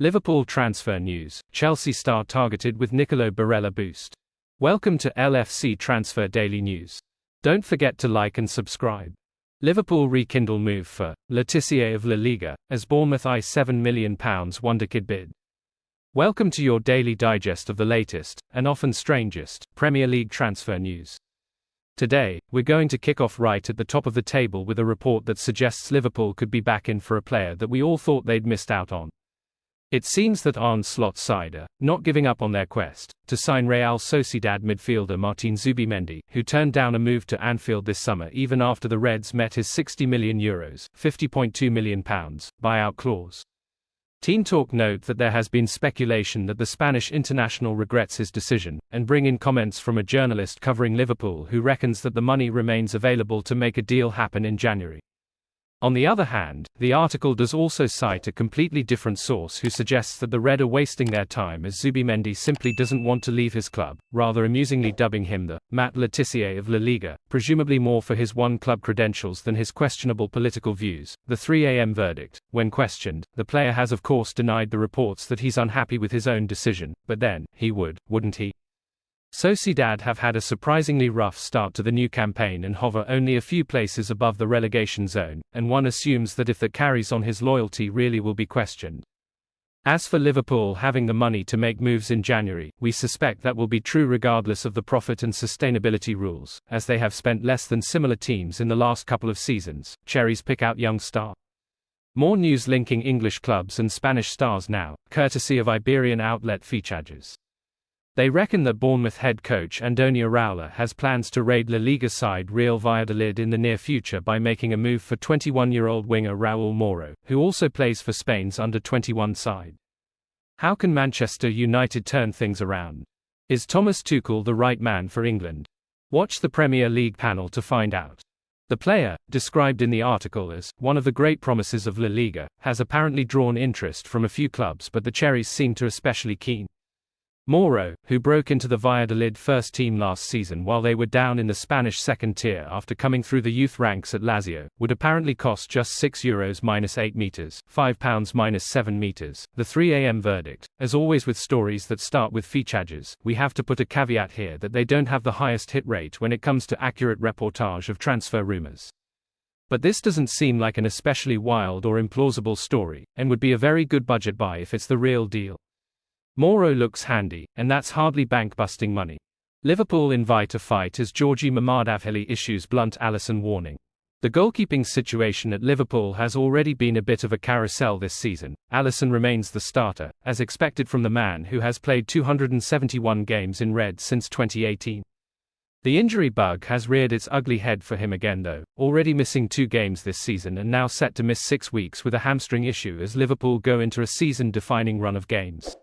Liverpool transfer news, Chelsea star targeted with Nicolo Barella boost. Welcome to l.f.c Transfer Daily News. Don't forget to like and subscribe. Liverpool rekindle move for Tissier of La Liga, as Bournemouth eye £7 million wonderkid bid. Welcome to your daily digest of the latest, and often strangest, Premier League transfer news. Today, we're going to kick off right at the top of the table with a report that suggests Liverpool could be back in for a player that we all thought they'd missed out on. It seems that l.f.c side are not giving up on their quest to sign Real Sociedad midfielder Martin Zubimendi, who turned down a move to Anfield this summer even after the Reds met his €60 million (£50.2 million) buyout clause. Team Talk note that there has been speculation that the Spanish international regrets his decision, and bring in comments from a journalist covering Liverpool who reckons that the money remains available to make a deal happen in January. On the other hand, the article does also cite a completely different source who suggests that the Red are wasting their time as Zubimendi simply doesn't want to leave his club, rather amusingly dubbing him the Tissier of La Liga, presumably more for his one-club credentials than his questionable political views. The 3 a.m. verdict. When questioned, the player has of course denied the reports that he's unhappy with his own decision, but then, he would, wouldn't he? Sociedad have had a surprisingly rough start to the new campaign and hover only a few places above the relegation zone, and one assumes that if that carries on, his loyalty really will be questioned. As for Liverpool having the money to make moves in January, we suspect that will be true regardless of the profit and sustainability rules, as they have spent less than similar teams in the last couple of seasons. Cherries pick out young star. More news linking English clubs and Spanish stars now, courtesy of Iberian outlet Fichajes. They reckon that Bournemouth head coach Antonio Raiola has plans to raid La Liga side Real Valladolid in the near future by making a move for 21-year-old winger Raúl Moro, who also plays for Spain's under-21 side. How can Manchester United turn things around? Is Thomas Tuchel the right man for England? Watch the Premier League panel to find out. The player, described in the article as one of the great promises of La Liga, has apparently drawn interest from a few clubs, but the Cherries seem to especially keen. Moro, who broke into the Valladolid first team last season while they were down in the Spanish second tier after coming through the youth ranks at Lazio, would apparently cost just €6 - 8 meters, £5 - 7 meters. The 3 a.m. verdict. As always with stories that start with Fichajes, we have to put a caveat here that they don't have the highest hit rate when it comes to accurate reportage of transfer rumors. But this doesn't seem like an especially wild or implausible story, and would be a very good budget buy if it's the real deal. Moro looks handy, and that's hardly bank-busting money. Liverpool invite a fight as Giorgi Mamardasvhili issues BLUNT Alisson warning. The goalkeeping situation at Liverpool has already been a bit of a carousel this season. Alisson remains the starter, as expected from the man who has played 271 games in red since 2018. The injury bug has reared its ugly head for him again though, already missing 2 games this season and now set to miss 6 weeks with a hamstring issue as Liverpool go into a season-defining run of games.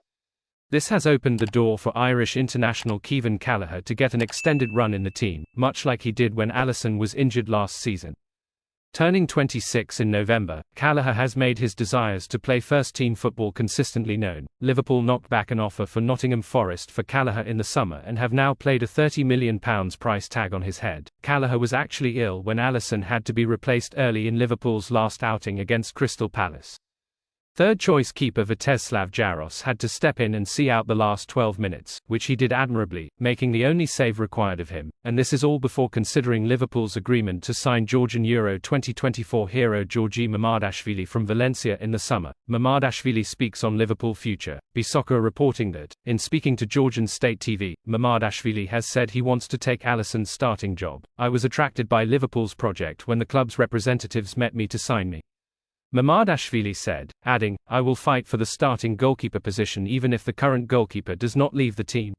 This has opened the door for Irish international Kevin Kelleher to get an extended run in the team, much like he did when Alisson was injured last season. Turning 26 in November, Kelleher has made his desires to play first-team football consistently known. Liverpool knocked back an offer for Nottingham Forest for Kelleher in the summer and have now played a £30 million price tag on his head. Kelleher was actually ill when Alisson had to be replaced early in Liverpool's last outing against Crystal Palace. Third-choice keeper Vítězslav Jaros had to step in and see out the last 12 minutes, which he did admirably, making the only save required of him, and this is all before considering Liverpool's agreement to sign Georgian Euro 2024 hero Giorgi Mamardasvhili from Valencia in the summer. Mamardasvhili speaks on Liverpool future. Soccer reporting that, in speaking to Georgian State TV, Mamardasvhili has said he wants to take Alisson's starting job. I was attracted by Liverpool's project when the club's representatives met me to sign me. Mamardasvhili said, adding, I will fight for the starting goalkeeper position even if the current goalkeeper does not leave the team.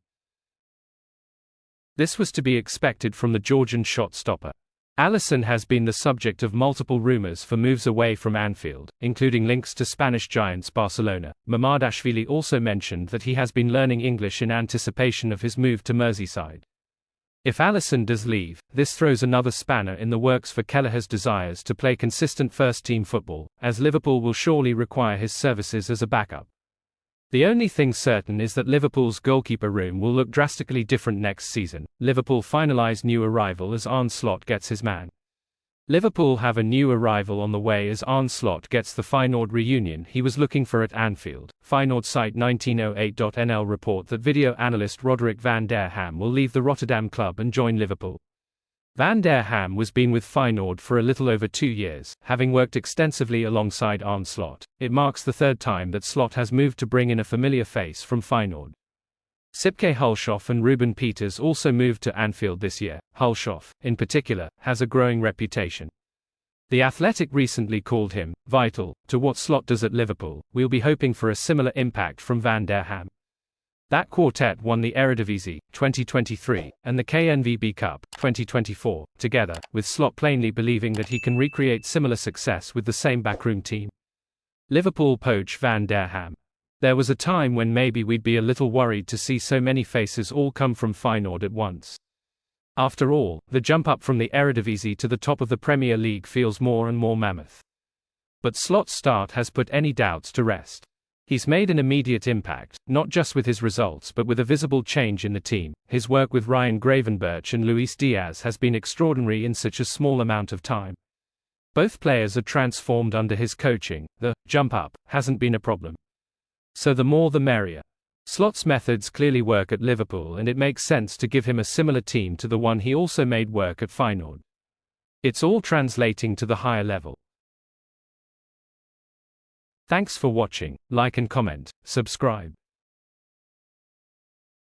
This was to be expected from the Georgian shot stopper. Alisson has been the subject of multiple rumours for moves away from Anfield, including links to Spanish giants Barcelona. Mamardasvhili also mentioned that he has been learning English in anticipation of his move to Merseyside. If Alisson does leave, this throws another spanner in the works for Kelleher's desires to play consistent first-team football, as Liverpool will surely require his services as a backup. The only thing certain is that Liverpool's goalkeeper room will look drastically different next season. Liverpool finalise new arrival as Arne Slot gets his man. Liverpool have a new arrival on the way as Arne Slot gets the Feyenoord reunion he was looking for at Anfield. Feyenoord site 1908.nl report that video analyst Roderick van der Ham will leave the Rotterdam club and join Liverpool. Van der Ham was been with Feyenoord for a little over 2 years, having worked extensively alongside Arne Slot. It marks the third time that Slot has moved to bring in a familiar face from Feyenoord. Sipke Hulshoff and Ruben Peters also moved to Anfield this year. Hulshoff, in particular, has a growing reputation. The Athletic recently called him vital to what Slot does at Liverpool. We'll be hoping for a similar impact from Van der Ham. That quartet won the Eredivisie 2023 and the KNVB Cup 2024 together, with Slot plainly believing that he can recreate similar success with the same backroom team. Liverpool poach Van der Ham. There was a time when maybe we'd be a little worried to see so many faces all come from Feyenoord at once. After all, the jump up from the Eredivisie to the top of the Premier League feels more and more mammoth. But Slot's start has put any doubts to rest. He's made an immediate impact, not just with his results but with a visible change in the team. His work with Ryan Gravenberch and Luis Diaz has been extraordinary in such a small amount of time. Both players are transformed under his coaching. The jump up hasn't been a problem. So the more the merrier. Slot's methods clearly work at Liverpool, and it makes sense to give him a similar team to the one he also made work at Feyenoord. It's all translating to the higher level. Thanks for watching. Like and comment, subscribe.